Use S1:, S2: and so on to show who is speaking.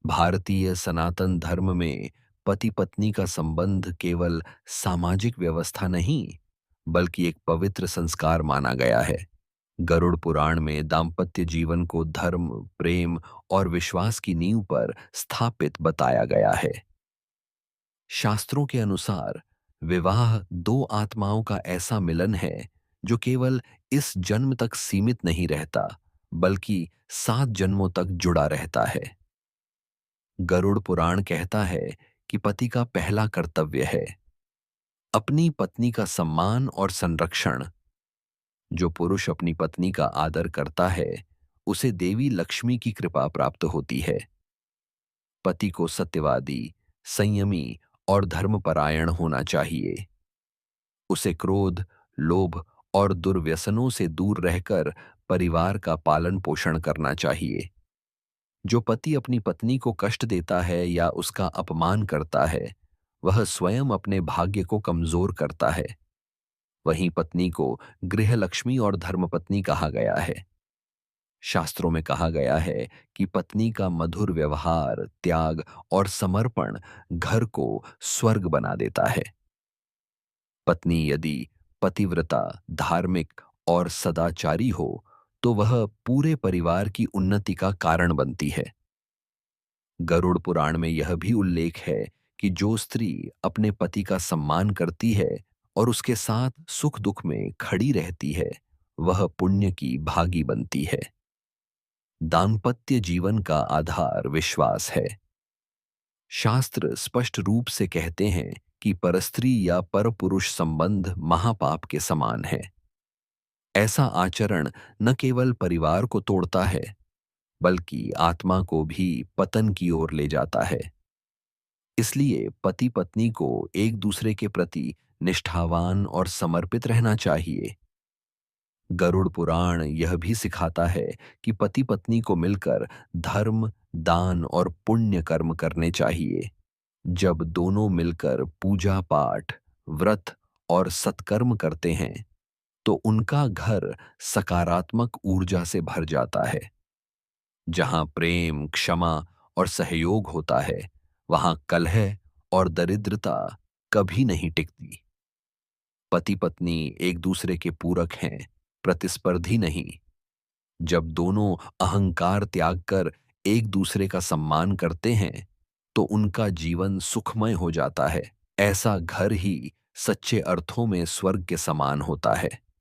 S1: भारतीय सनातन धर्म में पति पत्नी का संबंध केवल सामाजिक व्यवस्था नहीं, बल्कि एक पवित्र संस्कार माना गया है। गरुड़ पुराण में दाम्पत्य जीवन को धर्म, प्रेम और विश्वास की नींव पर स्थापित बताया गया है। शास्त्रों के अनुसार विवाह दो आत्माओं का ऐसा मिलन है जो केवल इस जन्म तक सीमित नहीं रहता, बल्कि 7 जन्मों तक जुड़ा रहता है। गरुड़ पुराण कहता है कि पति का पहला कर्तव्य है अपनी पत्नी का सम्मान और संरक्षण। जो पुरुष अपनी पत्नी का आदर करता है, उसे देवी लक्ष्मी की कृपा प्राप्त होती है। पति को सत्यवादी, संयमी और धर्मपरायण होना चाहिए। उसे क्रोध, लोभ और दुर्व्यसनों से दूर रहकर परिवार का पालन पोषण करना चाहिए। जो पति अपनी पत्नी को कष्ट देता है या उसका अपमान करता है, वह स्वयं अपने भाग्य को कमजोर करता है। वहीं पत्नी को गृह लक्ष्मी और धर्मपत्नी कहा गया है। शास्त्रों में कहा गया है कि पत्नी का मधुर व्यवहार, त्याग और समर्पण घर को स्वर्ग बना देता है। पत्नी यदि पतिव्रता, धार्मिक और सदाचारी हो, तो वह पूरे परिवार की उन्नति का कारण बनती है। गरुड़ पुराण में यह भी उल्लेख है कि जो स्त्री अपने पति का सम्मान करती है और उसके साथ सुख दुख में खड़ी रहती है, वह पुण्य की भागी बनती है। दाम्पत्य जीवन का आधार विश्वास है। शास्त्र स्पष्ट रूप से कहते हैं कि परस्त्री या परपुरुष संबंध महापाप के समान है। ऐसा आचरण न केवल परिवार को तोड़ता है, बल्कि आत्मा को भी पतन की ओर ले जाता है। इसलिए पति पत्नी को एक दूसरे के प्रति निष्ठावान और समर्पित रहना चाहिए। गरुड़ पुराण यह भी सिखाता है कि पति पत्नी को मिलकर धर्म, दान और पुण्य कर्म करने चाहिए। जब दोनों मिलकर पूजा पाठ, व्रत और सत्कर्म करते हैं, तो उनका घर सकारात्मक ऊर्जा से भर जाता है। जहां प्रेम, क्षमा और सहयोग होता है, वहां कलह और दरिद्रता कभी नहीं टिकती। पति पत्नी एक दूसरे के पूरक हैं, प्रतिस्पर्धी नहीं। जब दोनों अहंकार त्याग कर एक दूसरे का सम्मान करते हैं, तो उनका जीवन सुखमय हो जाता है। ऐसा घर ही सच्चे अर्थों में स्वर्ग के समान होता है।